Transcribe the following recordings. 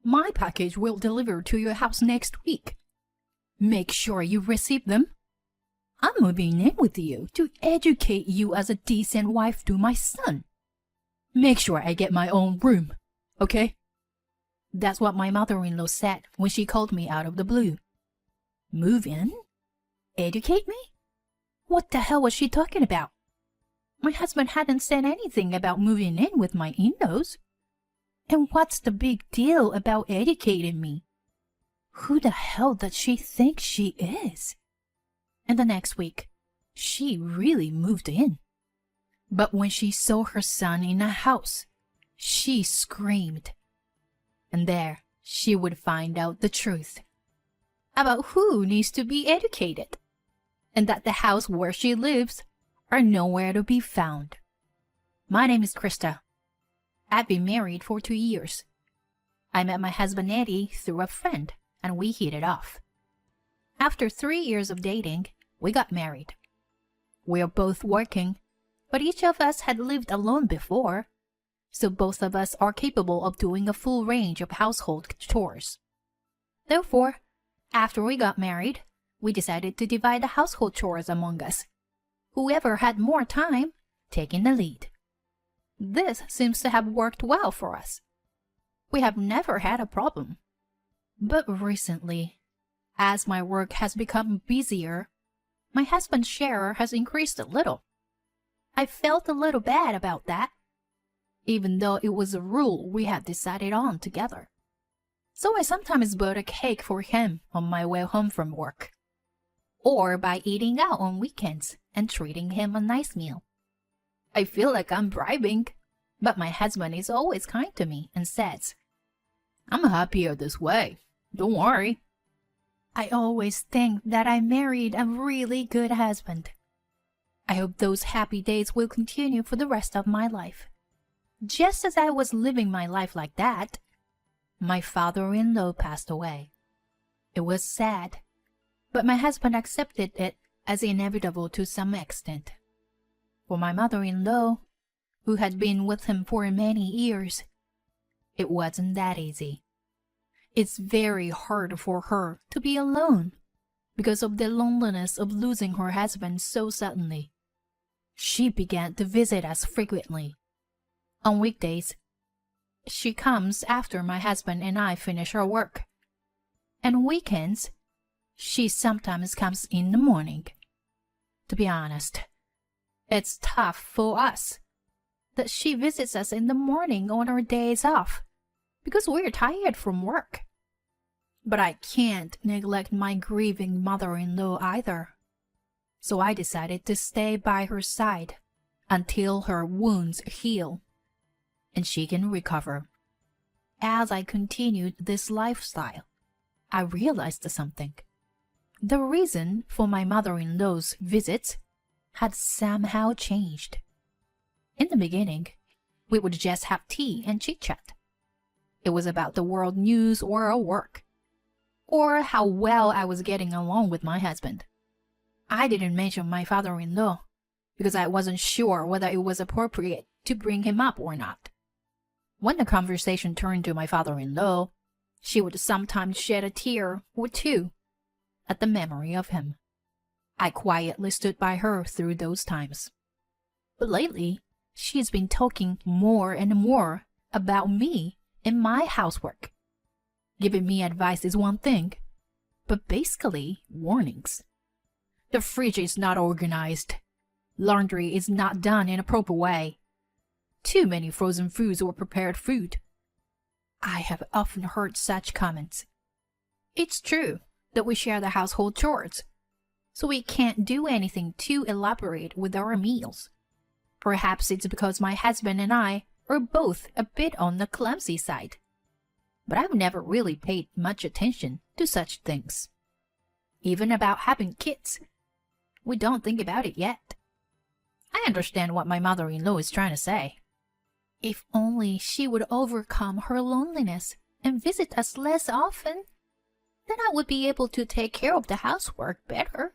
My package will deliver to your house next week. Make sure you receive them. I'm moving in with you to educate you as a decent wife to my son. Make sure I get my own room, okay?" That's what my mother-in-law said when she called me out of the blue. Move in? Educate me? What the hell was she talking about? My husband hadn't said anything about moving in with my in-laws. And what's the big deal about educating me? Who the hell does she think she is? And the next week, she really moved in. But when she saw her son in a house, she screamed. And there she would find out the truth about who needs to be educated, and that the house where she lives are nowhere to be found. My name is Krista. I've been married for 2 years. I met my husband Eddie through a friend, and we hit it off. After 3 years of dating, we got married. We're both working, but each of us had lived alone before, so both of us are capable of doing a full range of household chores. Therefore, after we got married, we decided to divide the household chores among us, whoever had more time taking the lead. This seems to have worked well for us. We have never had a problem. But recently, as my work has become busier, my husband's share has increased a little. I felt a little bad about that, even though it was a rule we had decided on together. So I sometimes bought a cake for him on my way home from work, or by eating out on weekends and treating him a nice meal. I feel like I'm bribing, but my husband is always kind to me and says, "I'm happier this way. Don't worry." I always think that I married a really good husband. I hope those happy days will continue for the rest of my life. Just as I was living my life like that, my father-in-law passed away. It was sad, but my husband accepted it as inevitable to some extent. For my mother-in-law, who had been with him for many years, it wasn't that easy. It's very hard for her to be alone because of the loneliness of losing her husband so suddenly. She began to visit us frequently. On weekdays, she comes after my husband and I finish our work. And weekends, she sometimes comes in the morning. To be honest, it's tough for us that she visits us in the morning on our days off because we're tired from work. But I can't neglect my grieving mother-in-law either. So I decided to stay by her side until her wounds heal and she can recover. As I continued this lifestyle, I realized something. The reason for my mother-in-law's visits had somehow changed. In the beginning, we would just have tea and chit-chat. It was about the world news or our work, or how well I was getting along with my husband. I didn't mention my father-in-law because I wasn't sure whether it was appropriate to bring him up or not. When the conversation turned to my father-in-law, she would sometimes shed a tear or two at the memory of him. I quietly stood by her through those times. But lately, she's been talking more and more about me and my housework. Giving me advice is one thing, but basically warnings. The fridge is not organized. Laundry is not done in a proper way. Too many frozen foods or prepared food. I have often heard such comments. It's true that we share the household chores, so we can't do anything too elaborate with our meals. Perhaps it's because my husband and I are both a bit on the clumsy side. But I've never really paid much attention to such things. Even about having kids, we don't think about it yet. I understand what my mother-in-law is trying to say. If only she would overcome her loneliness and visit us less often, then I would be able to take care of the housework better.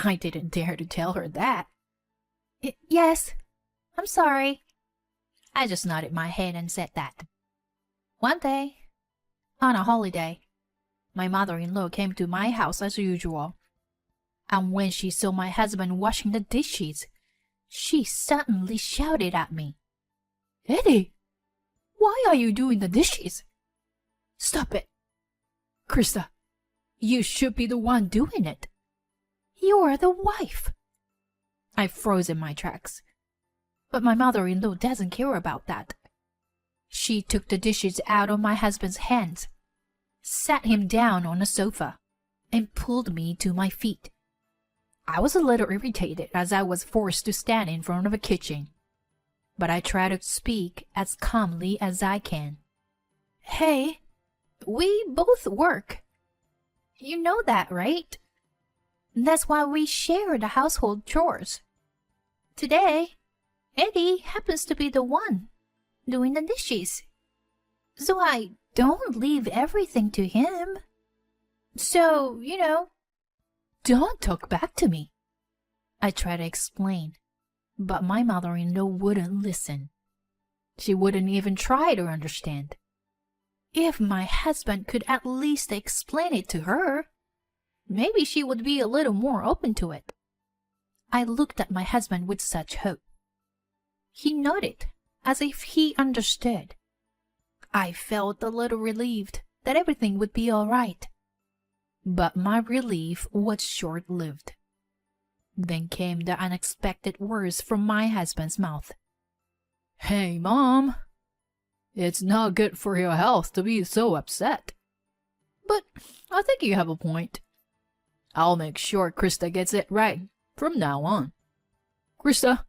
I didn't dare to tell her that. Yes, I'm sorry. I just nodded my head and said that. One day, On a holiday, my mother-in-law came to my house as usual. And when she saw my husband washing the dishes, she suddenly shouted at me, "Eddie, why are you doing the dishes? Stop it. Krista, you should be the one doing it. You're the wife." I froze in my tracks. But my mother-in-law doesn't care about that. She took the dishes out of my husband's hands, sat him down on a sofa, and pulled me to my feet. I was a little irritated as I was forced to stand in front of a kitchen, but I try to speak as calmly as I can. "Hey, we both work. You know that, right? That's why we share the household chores. Today, Eddie happens to be the one doing the dishes, so I don't leave everything to him. So, don't talk back to me." I try to explain, but my mother-in-law wouldn't listen. She wouldn't even try to understand. If my husband could at least explain it to her, maybe she would be a little more open to it. I looked at my husband with such hope. He nodded, as if he understood. I felt a little relieved that everything would be all right. But my relief was short-lived. Then came the unexpected words from my husband's mouth. "Hey, Mom, it's not good for your health to be so upset. But I think you have a point. I'll make sure Krista gets it right from now on. Krista,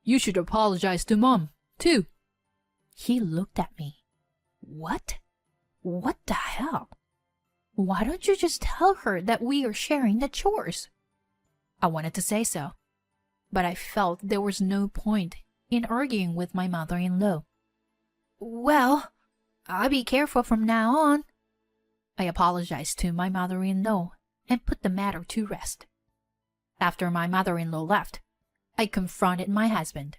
you should apologize to Mom, too." He looked at me. What? What the hell? Why don't you just tell her that we are sharing the chores? I wanted to say so, but I felt there was no point in arguing with my mother-in-law. "Well, I'll be careful from now on." I apologized to my mother-in-law and put the matter to rest. After my mother-in-law left, I confronted my husband.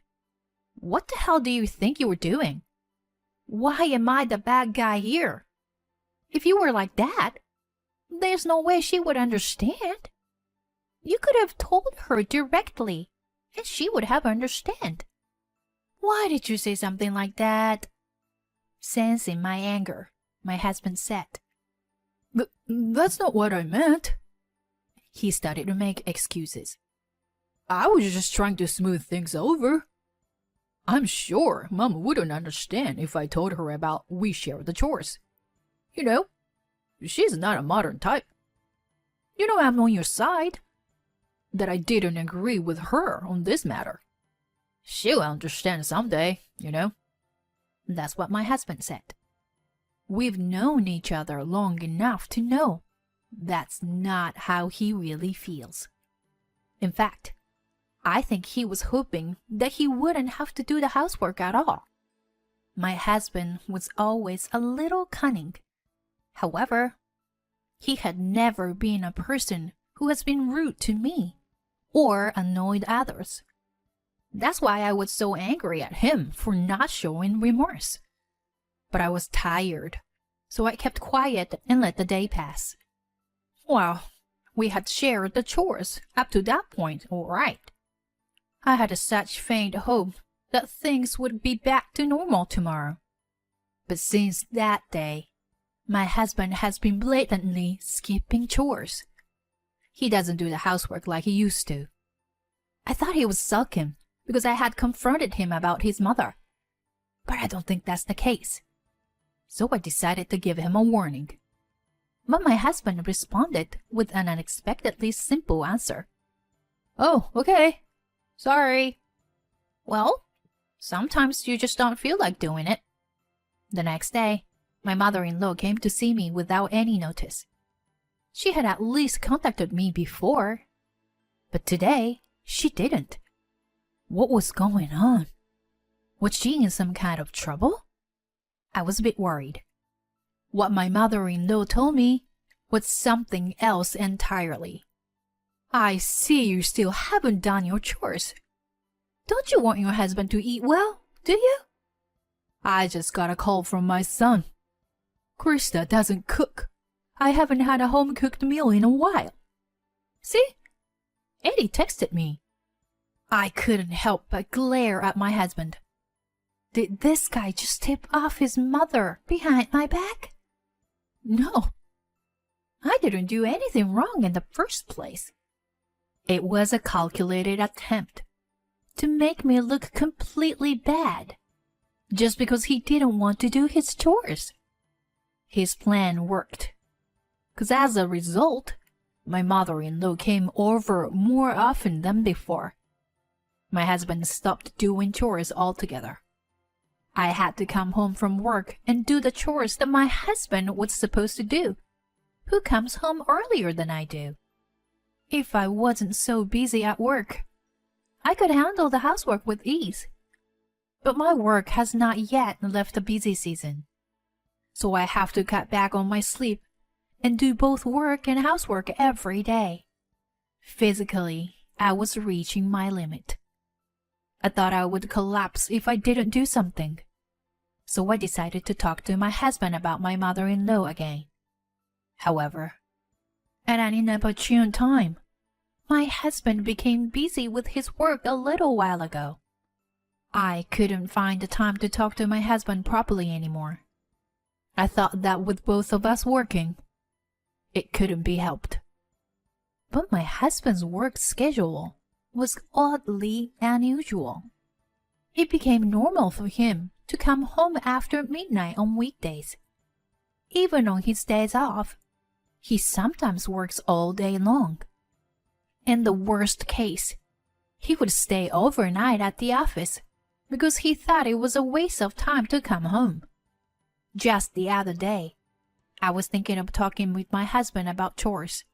"What the hell do you think you were doing? Why am I the bad guy here? If you were like that, there's no way she would understand. You could have told her directly, and she would have understood." "Why did you say something like that?" Sensing my anger, my husband said. That's not what I meant." He started to make excuses. "I was just trying to smooth things over. I'm sure Mom wouldn't understand if I told her about we share the chores. She's not a modern type. I'm on your side. That I didn't agree with her on this matter. She'll understand someday, That's what my husband said. We've known each other long enough to know that's not how he really feels. In fact, I think he was hoping that he wouldn't have to do the housework at all. My husband was always a little cunning. However, he had never been a person who has been rude to me or annoyed others. That's why I was so angry at him for not showing remorse. But I was tired, so I kept quiet and let the day pass. Well, we had shared the chores up to that point, all right. I had such faint hope that things would be back to normal tomorrow. But since that day, my husband has been blatantly skipping chores. He doesn't do the housework like he used to. I thought he was sulking because I had confronted him about his mother. But I don't think that's the case. So I decided to give him a warning. But my husband responded with an unexpectedly simple answer. "Oh, okay. Sorry." Well, sometimes you just don't feel like doing it. The next day, my mother-in-law came to see me without any notice. She had at least contacted me before. But today, she didn't. What was going on? Was she in some kind of trouble? I was a bit worried. What my mother-in-law told me was something else entirely. "I see you still haven't done your chores. Don't you want your husband to eat well, do you?" "I just got a call from my son." Krista doesn't cook. I haven't had a home-cooked meal in a while. See? Eddie texted me. I couldn't help but glare at my husband. Did this guy just tip off his mother behind my back? No. I didn't do anything wrong in the first place. It was a calculated attempt to make me look completely bad, just because he didn't want to do his chores. His plan worked, because as a result, my mother-in-law came over more often than before. My husband stopped doing chores altogether. I had to come home from work and do the chores that my husband was supposed to do, who comes home earlier than I do. If I wasn't so busy at work, I could handle the housework with ease. But my work has not yet left the busy season, so I have to cut back on my sleep and do both work and housework every day. Physically, I was reaching my limit. I thought I would collapse if I didn't do something, so I decided to talk to my husband about my mother-in-law again. However, at an inopportune time, my husband became busy with his work a little while ago. I couldn't find the time to talk to my husband properly anymore. I thought that with both of us working, it couldn't be helped. But my husband's work schedule was oddly unusual. It became normal for him to come home after midnight on weekdays. Even on his days off, he sometimes works all day long. In the worst case, he would stay overnight at the office because he thought it was a waste of time to come home. Just the other day, I was thinking of talking with my husband about chores.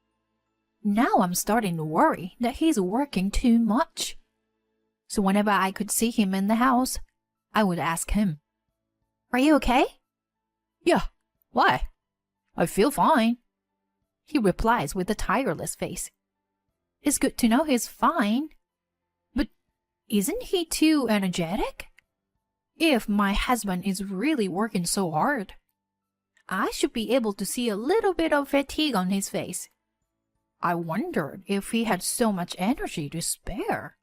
Now I'm starting to worry that he's working too much. So whenever I could see him in the house, I would ask him, "Are you okay?" "Yeah, why? I feel fine," he replies with a tireless face. It's good to know he's fine. But isn't he too energetic? If my husband is really working so hard, I should be able to see a little bit of fatigue on his face. I wondered if he had so much energy to spare.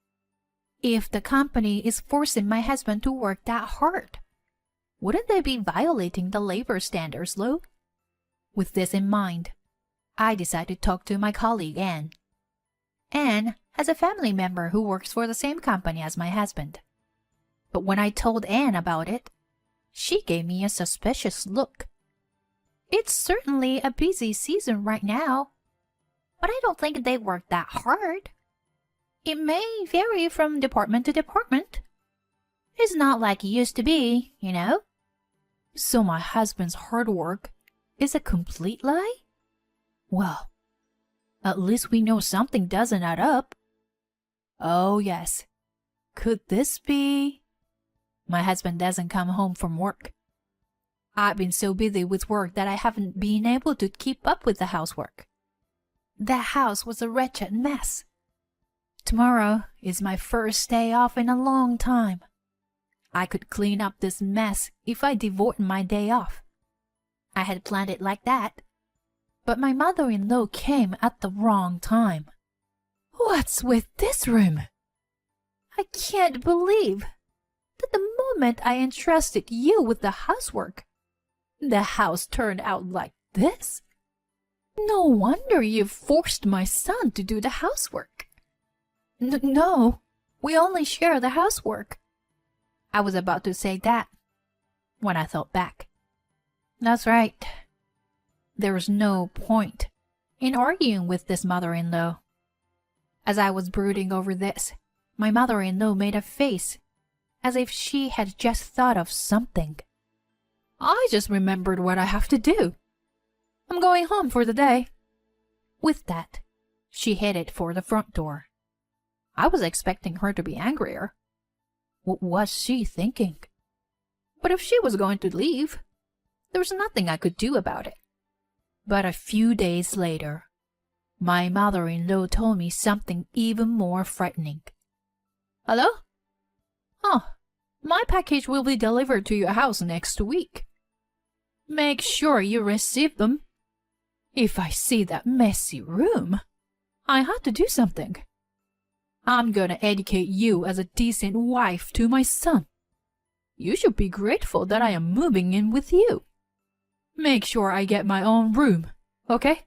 If the company is forcing my husband to work that hard, wouldn't they be violating the labor standards law? With this in mind, I decided to talk to my colleague Anne. Anne has a family member who works for the same company as my husband. But when I told Anne about it, she gave me a suspicious look. It's certainly a busy season right now, but I don't think they work that hard. It may vary from department to department. It's not like it used to be, you know? So my husband's hard work is a complete lie? Well, at least we know something doesn't add up. Oh yes, could this be? My husband doesn't come home from work. I've been so busy with work that I haven't been able to keep up with the housework. The house was a wretched mess. Tomorrow is my first day off in a long time. I could clean up this mess if I devoted my day off. I had planned it like that, but my mother-in-law came at the wrong time. What's with this room? I can't believe that the moment I entrusted you with the housework, the house turned out like this. No wonder you forced my son to do the housework. No, we only share the housework. I was about to say that when I thought back. That's right. There was no point in arguing with this mother-in-law. As I was brooding over this, my mother-in-law made a face as if she had just thought of something. I just remembered what I have to do. I'm going home for the day. With that, she headed for the front door. I was expecting her to be angrier. What was she thinking? But if she was going to leave, there was nothing I could do about it. But a few days later, my mother-in-law told me something even more frightening. Hello? Oh, my package will be delivered to your house next week. Make sure you receive them. If I see that messy room, I have to do something. I'm gonna educate you as a decent wife to my son. You should be grateful that I am moving in with you. Make sure I get my own room, okay?"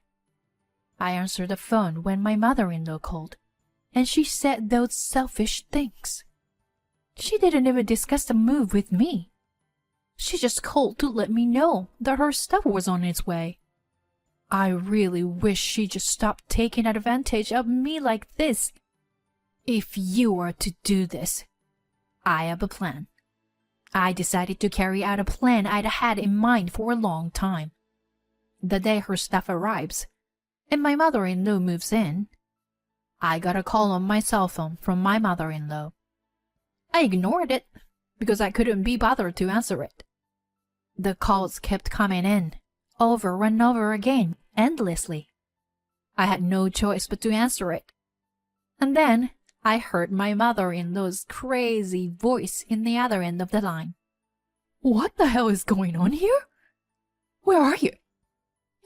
I answered the phone when my mother-in-law called, and she said those selfish things. She didn't even discuss the move with me. She just called to let me know that her stuff was on its way. I really wish she just stopped taking advantage of me like this. If you are to do this, I have a plan. I decided to carry out a plan I'd had in mind for a long time. The day her stuff arrives, and my mother-in-law moves in, I got a call on my cell phone from my mother-in-law. I ignored it because I couldn't be bothered to answer it. The calls kept coming in, over and over again, endlessly. I had no choice but to answer it. And then I heard my mother-in-law's crazy voice in the other end of the line. "What the hell is going on here? Where are you?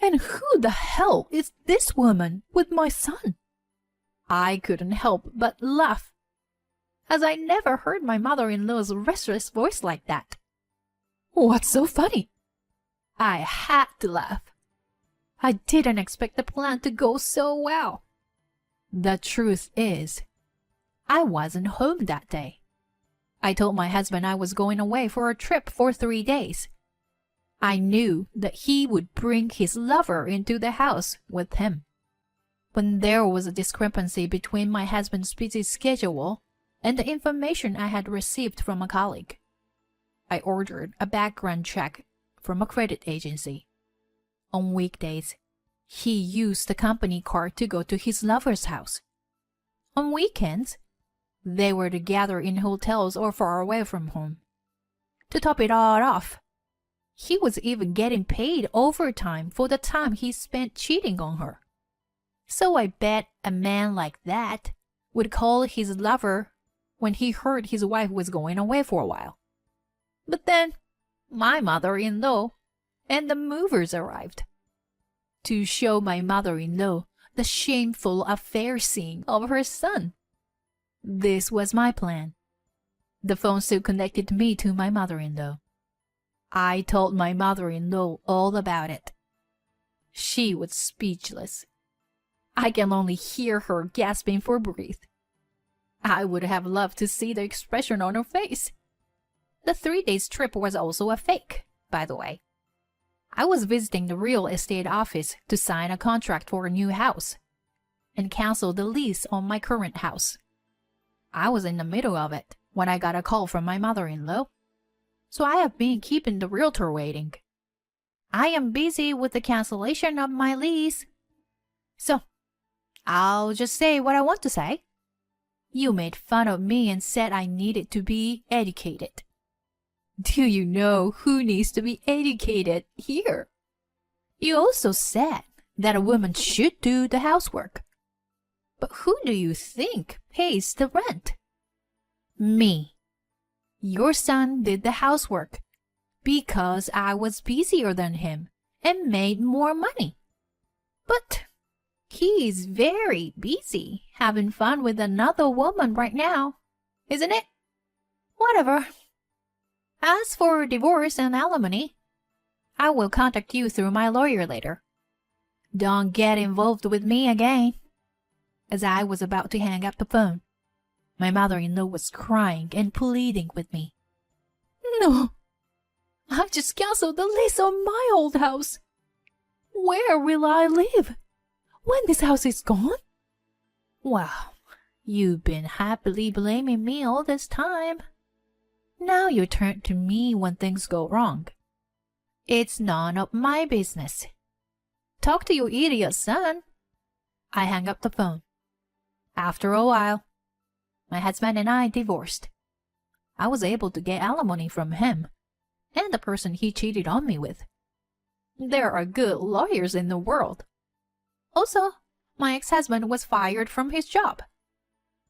And who the hell is this woman with my son?" I couldn't help but laugh, as I never heard my mother-in-law's restless voice like that. What's so funny? I had to laugh. I didn't expect the plan to go so well. The truth is, I wasn't home that day. I told my husband I was going away for a trip for 3 days. I knew that he would bring his lover into the house with him. When there was a discrepancy between my husband's busy schedule and the information I had received from a colleague, I ordered a background check from a credit agency. On weekdays, he used the company car to go to his lover's house. On weekends, they were to gather in hotels or far away from home. To top it all off, he was even getting paid overtime for the time he spent cheating on her. So I bet a man like that would call his lover when he heard his wife was going away for a while. But then, my mother-in-law and the movers arrived. To show my mother-in-law the shameful affair scene of her son. This was my plan. The phone still connected me to my mother-in-law. I told my mother-in-law all about it. She was speechless. I can only hear her gasping for breath. I would have loved to see the expression on her face. The 3 days trip was also a fake, by the way. I was visiting the real estate office to sign a contract for a new house and cancel the lease on my current house. I was in the middle of it when I got a call from my mother-in-law, so I have been keeping the realtor waiting. I am busy with the cancellation of my lease. So, I'll just say what I want to say. You made fun of me and said I needed to be educated. Do you know who needs to be educated here? You also said that a woman should do the housework. But who do you think pays the rent? Me. Your son did the housework because I was busier than him and made more money. But he is very busy having fun with another woman right now, isn't it? Whatever. As for divorce and alimony, I will contact you through my lawyer later. Don't get involved with me again. As I was about to hang up the phone, my mother-in-law was crying and pleading with me. No, I just canceled the lease on my old house. Where will I live when this house is gone? Well, you've been happily blaming me all this time. Now you turn to me when things go wrong. It's none of my business. Talk to your idiot son. I hung up the phone. After a while, my husband and I divorced. I was able to get alimony from him and the person he cheated on me with. There are good lawyers in the world. Also, my ex-husband was fired from his job,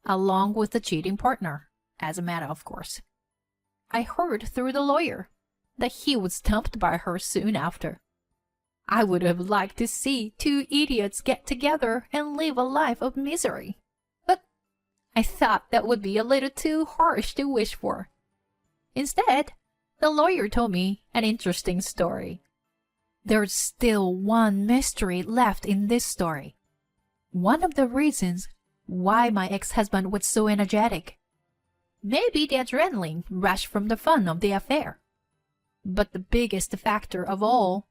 along with the cheating partner, as a matter of course. I heard through the lawyer that he was dumped by her soon after. I would have liked to see two idiots get together and live a life of misery. But I thought that would be a little too harsh to wish for. Instead, the lawyer told me an interesting story. There's still one mystery left in this story. One of the reasons why my ex-husband was so energetic. Maybe the adrenaline rushed from the fun of the affair. But the biggest factor of all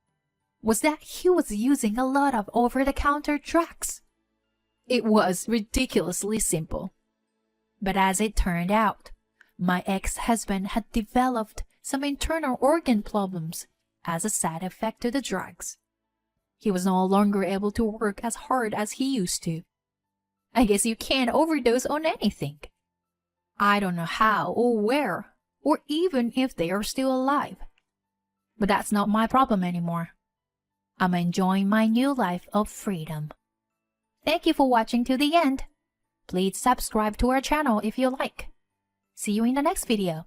was that he was using a lot of over-the-counter drugs. It was ridiculously simple. But as it turned out, my ex-husband had developed some internal organ problems as a side effect to the drugs. He was no longer able to work as hard as he used to. I guess you can't overdose on anything. I don't know how or where, or even if they are still alive. But that's not my problem anymore. I'm enjoying my new life of freedom. Thank you for watching to the end. Please subscribe to our channel if you like. See you in the next video.